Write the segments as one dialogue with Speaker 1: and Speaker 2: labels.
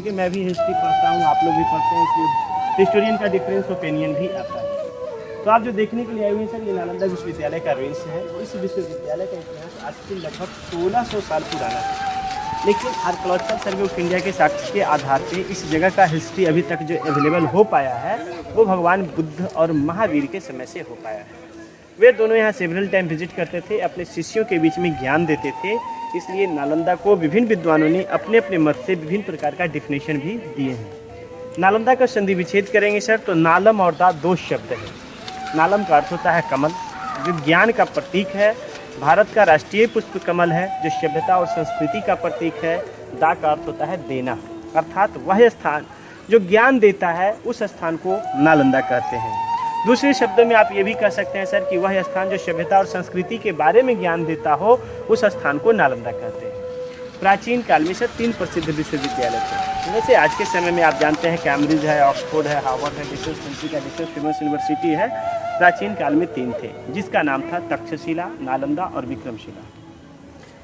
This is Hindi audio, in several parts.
Speaker 1: क्योंकि मैं भी हिस्ट्री पढ़ता हूँ, आप लोग भी पढ़ते हैं, इसलिए हिस्टोरियन का डिफरेंस ओपिनियन भी आता है। तो आप जो देखने के लिए आए हुए हैं सर, ये नालंदा विश्वविद्यालय का रेंज है। इस विश्वविद्यालय का इतिहास आज से लगभग 1600 साल पुराना है, लेकिन आर्कोलॉजिकल सर्वे ऑफ इंडिया के साक्ष्य के आधार पे इस जगह का हिस्ट्री अभी तक जो अवेलेबल हो पाया है वो भगवान बुद्ध और महावीर के समय से हो पाया है। वे दोनों यहाँ सेवरल टाइम विजिट करते थे, अपने शिष्यों के बीच में ज्ञान देते थे, इसलिए नालंदा को विभिन्न विद्वानों ने अपने अपने मत से विभिन्न प्रकार का डिफिनेशन भी दिए हैं। नालंदा का संधि विच्छेद करेंगे सर, तो नालम और दा दो शब्द है। नालम का अर्थ होता है कमल, जो ज्ञान का प्रतीक है। भारत का राष्ट्रीय पुष्प कमल है, जो सभ्यता और संस्कृति का प्रतीक है। दा का अर्थ होता है देना, अर्थात वह स्थान जो ज्ञान देता है उस स्थान को नालंदा कहते हैं। दूसरे शब्दों में आप ये भी कह सकते हैं सर कि वह स्थान जो सभ्यता और संस्कृति के बारे में ज्ञान देता हो उस स्थान को नालंदा कहते हैं। प्राचीन काल में सर 3 प्रसिद्ध विश्वविद्यालय थे। वैसे आज के समय में आप जानते हैं कैम्ब्रिज है, ऑक्सफोर्ड है, हार्वर्ड है, डिफेंस कंट्री का डिफेंस फेमस यूनिवर्सिटी है। प्राचीन काल में 3 थे, जिसका नाम था तक्षशिला, नालंदा और विक्रमशिला।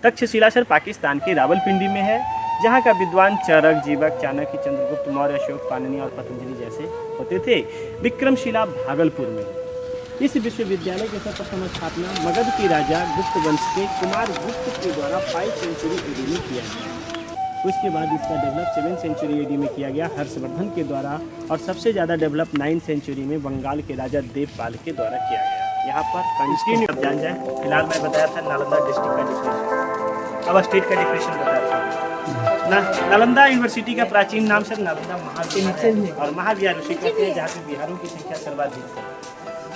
Speaker 1: तक्षशिला सर पाकिस्तान के रावलपिंडी में है, जहाँ का विद्वान चरक, जीवक, चाणक्य, चंद्रगुप्त मौर्य, अशोक, पाणिनि और पतंजलि जैसे होते थे। विक्रमशिला भागलपुर में। इस विश्वविद्यालय की सर्वप्रथम स्थापना मगध के राजा गुप्त वंश के कुमार गुप्त के द्वारा 5 सेंचुरी एडी में किया गया। उसके बाद इसका डेवलप 7 सेंचुरी एडी में किया गया हर्षवर्धन के द्वारा, और सबसे ज़्यादा डेवलप 9 सेंचुरी में बंगाल के राजा देवपाल के द्वारा किया गया। यहाँ पर कंटिन्यू आप जान जाए। फिलहाल मैं बताया था नालंदा डिस्ट्रिक्ट का डिफरेंस, अब स्टेट का डिफरेंस बताया था। नालंदा यूनिवर्सिटी का प्राचीन नाम सर नालंदा महाविहार है, और महाविहार उसे कहते हैं जहाँ पे विहारों की संख्या सर्वाधिक है।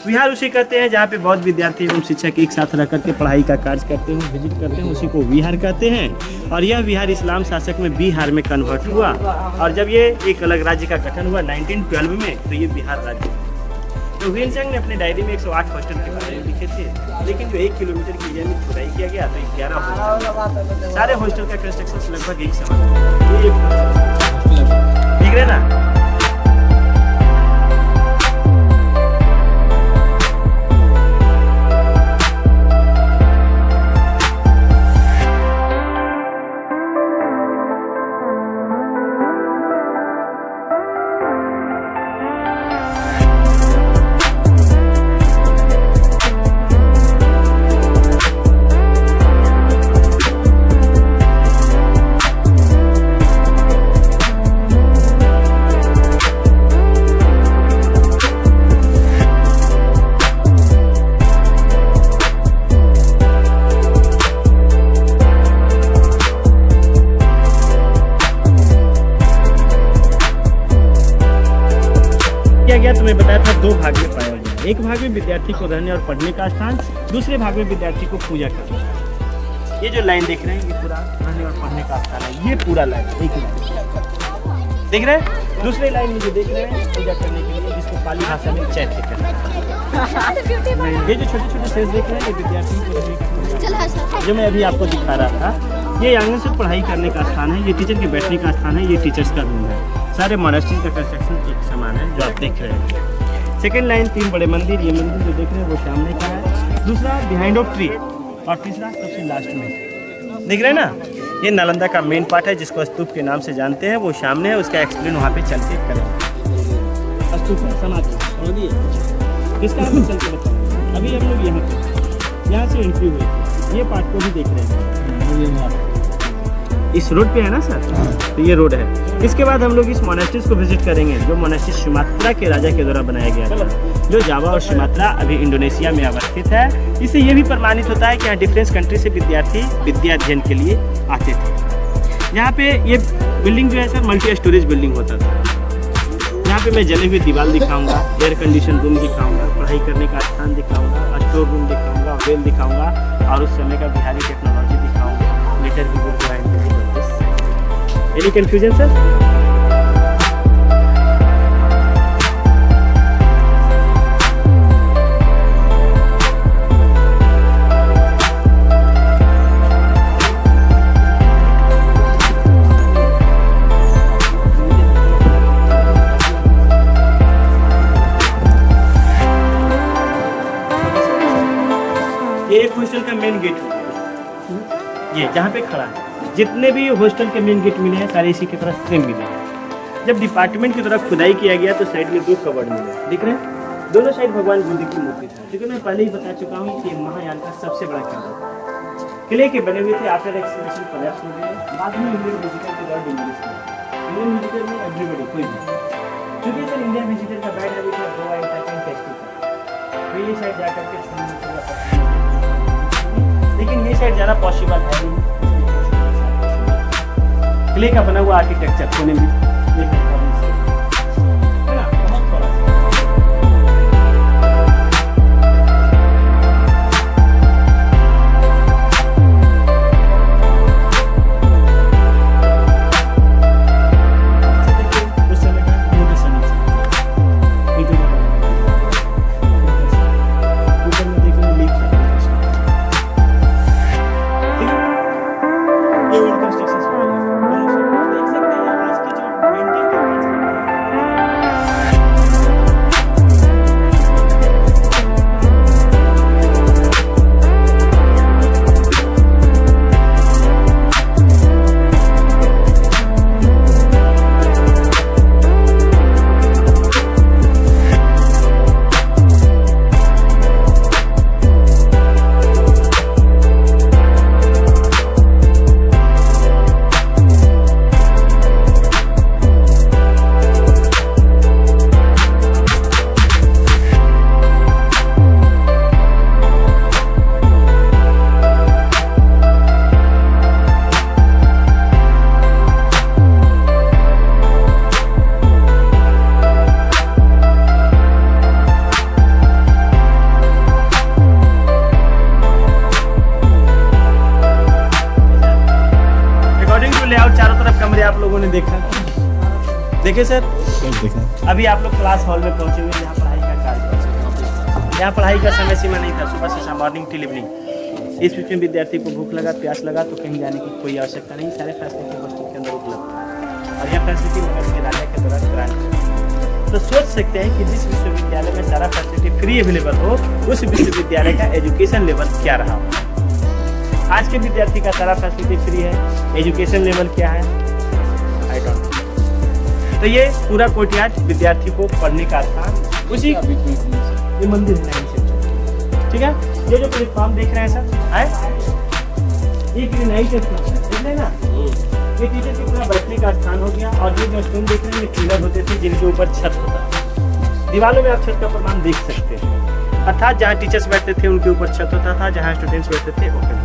Speaker 1: विहार उसे कहते हैं जहाँ पे बौद्ध विद्यार्थी एवं शिक्षक एक साथ रह करके पढ़ाई का कार्य करते हैं, विजिट करते हैं, उसी को विहार कहते हैं। और यह विहार इस्लाम शासक में बिहार में कन्वर्ट हुआ, और जब ये एक अलग राज्य का गठन हुआ 1912 में, तो ये बिहार राज्य। तो ह्वेनसांग ने अपने डायरी में 108 हॉस्टल के बारे में लिखे थे, लेकिन जो 1 किलोमीटर की एरिया में खुदाई किया गया तो 11 हॉस्टल, सारे हॉस्टल का कंस्ट्रक्शन लगभग एक समान ठीक है ना। गया तो मैं बताया था 2 भाग में पाया गया। एक भाग में विद्यार्थी को रहने और पढ़ने का स्थान, दूसरे भाग में विद्यार्थी को पूजा करना। ये जो लाइन देख रहे हैं ये पूरा रहने और पढ़ने का स्थान है, ये पूरा लाइन एक लाइन देख रहे हैं। दूसरे लाइन में जो देख रहे हैं पूजा करने के लिए, जिसको पाली भाषा में चैत्य कहते हैं। ये जो छोटे छोटे सेल्स देख रहे हैं ये विद्यार्थी को रहने का, जो मैं अभी आपको दिखा रहा था, ये आंगन से पढ़ाई करने का स्थान है, ये टीचर के बैठने का स्थान है, ये टीचर्स का रूम है। सारे मोनास्ट्री का कंस्ट्रक्शन एक समान है जो आप देख रहे हैं। सेकेंड लाइन 3 बड़े मंदिर, ये मंदिर जो देख रहे हैं वो सामने का है, दूसरा बिहाइंड ऑफ ट्री, और तीसरा सबसे लास्ट में देख रहे हैं ना, ये नालंदा का मेन पार्ट है जिसको स्तूप के नाम से जानते हैं, वो सामने है, उसका एक्सप्लेन वहाँ पे चल के करेंगे। स्तूप है समाधि, समझिए इसका हम चल के बताएं। अभी हम लोग यहाँ से एंट्री हुई, ये पार्ट को भी देख रहे हैं, इस रोड पे है ना सर, तो ये रोड है। इसके बाद हम लोग इस मोनास्ट्रीज को विजिट करेंगे, जो मोनास्ट्री सुमात्रा के राजा के द्वारा बनाया गया था, जो जावा और सुमात्रा अभी इंडोनेशिया में अवस्थित है। इससे ये भी प्रमाणित होता है कि यहाँ डिफरेंट कंट्री से विद्यार्थी विद्या अध्ययन के लिए आते थे। यहाँ पे ये बिल्डिंग जो है सर मल्टी स्टोरेज बिल्डिंग होता था। यहाँ पे मैं जले हुए दीवार दिखाऊंगा, एयर कंडीशन रूम दिखाऊंगा, पढ़ाई करने का स्थान दिखाऊंगा, स्टोर रूम दिखाऊंगा, वेल दिखाऊंगा, और उस समय का बिहारी टेक्नोलॉजी दिखाऊंगा। लेटर भी बुक Any confusion, sir? ये एक हॉस्टल का मेन गेट है, ये जहाँ पे खड़ा है। जितने भी हॉस्टल के मेन गेट मिले हैं सारे इसी की तरह सेम मिले हैं। जब डिपार्टमेंट की तरफ खुदाई किया गया तो साइड में 2 कवर्ड मिले, दिख रहे हैं? दोनों साइड भगवान बुद्ध की मूर्ति था। क्योंकि मैं पहले ही बता चुका हूँ कि महायान का सबसे बड़ा किला किले के बने हुए थे। आफ्टर एक्सकवेशन कोलैप्स हो गए। बाद में इंडियन विजिटर के द्वारा डिमोलिश किया। इंडियन विजिटर में एवरीबॉडी कोई भी, क्योंकि सर इंडियन विजिटर का बैड हैबिट है गोवा इंटरटेन टेस्टिंग, तो ये साइड जाकर के लेकिन ये साइड ज़्यादा पॉसिबल है नहीं। क्ले का बना हुआ आर्किटेक्चर कोने में आप लोगों ने देखा, देखे सर? अभी आप लोग क्लास हॉल में पहुंचे हुए, यहाँ पढ़ाई का कार्य, यहाँ पढ़ाई का समय सीमा नहीं था, सुबह से शाम मॉर्निंग टिल इवनिंग। इस बीच में विद्यार्थी को भूख लगा, प्यास लगा तो कहीं जाने की कोई आवश्यकता नहीं, सारे फैसिलिटी हॉस्टल के अंदर उपलब्ध है और यह फैसिलिटी मगध के राजा के दौरान ग्रांट। तो सोच सकते हैं कि जिस विश्वविद्यालय में सारा फैसिलिटी फ्री अवेलेबल हो, उस विश्वविद्यालय का एजुकेशन लेवल क्या रहा हो। आज के विद्यार्थी का सारा फैसिलिटी फ्री है, एजुकेशन लेवल क्या है आई डोंट नो। तो ये पूरा कोटियाज विद्यार्थी को पढ़ने का स्थान, उसी ये मंदिर है, ठीक है? ये जो प्लेटफॉर्म देख रहे हैं सर, ये ग्रेनाइट देख रहे हैं ना, ये टीचर की पूरा बैठने का स्थान हो गया। और जो स्टूडेंट देख रहे हैं ये पिलर होते थे जिनके ऊपर छत होता, दीवारों में आप छत का प्रमाण देख सकते हैं। अर्थात जहाँ टीचर्स बैठते थे उनके ऊपर छत होता था, जहाँ स्टूडेंट्स बैठते थे ओपन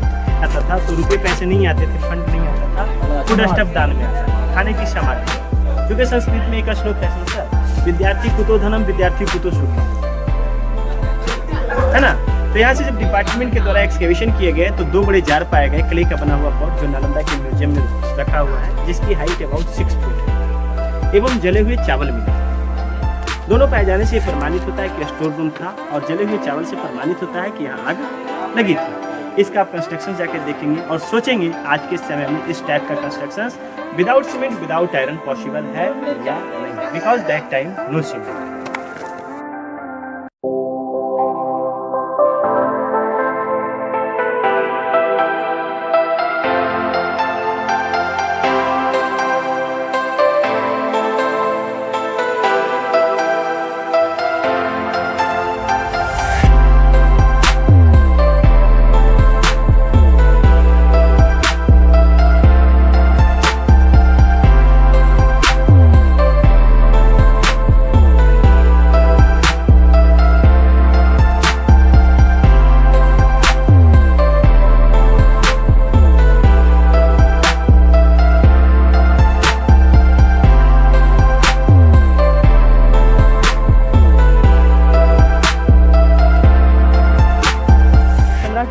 Speaker 1: आता था। तो रुपये पैसे नहीं आते थे, फंड नहीं आता था, फूड स्टफ दान में आता था, खाने की सामग्री। क्योंकि संस्कृत में एक श्लोक है सर, विद्यार्थी कुतो धनम विद्यार्थी कुतो सुखम, है ना? तो यहाँ से जब डिपार्टमेंट के द्वारा एक्सकेवेशन किए गए तो 2 बड़े जार पाए गए क्ले का बना हुआ पॉट, जो नालंदा के म्यूजियम में रखा हुआ है, जिसकी हाइट अबाउट 6 फुट है, एवं जले हुए चावल मिले। दोनों पाए जाने से प्रमाणित होता है कि स्टोर रूम था, और जले हुए चावल से प्रमाणित होता है कि यहाँ आग लगी थी। इसका आप कंस्ट्रक्शन जाके देखेंगे और सोचेंगे आज के समय में इस टाइप का construction without cement without iron possible है या नहीं, because that time no cement.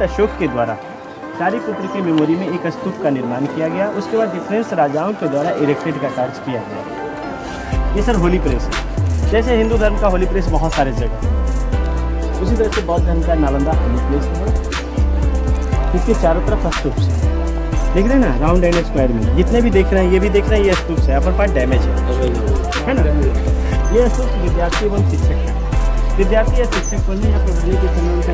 Speaker 1: Ashok के द्वारा सारिपुत्र के मेमोरी में एक स्तूप का निर्माण किया गया। उसके बाद डिफरेंस राजाओं के द्वारा इरेक्टेड का कार्य किया गया। ये सर होली प्लेस है, जैसे हिंदू धर्म का होली प्लेस बहुत सारे जगह, उसी तरह से बौद्ध धर्म का नालंदा होली प्लेस है। इसके चारों तरफ स्तूप से देख रहे हैं ना, राउंड एंड स्क्वायर में जितने भी देख रहे हैं, ये भी देख रहे हैं, ये स्तूप है, अपर पार्ट डैमेज है ना। ये स्तूप विद्यार्थी एवं शिक्षक है, विद्यार्थी या शिक्षक पढ़ने या पढ़ाने के समय उनका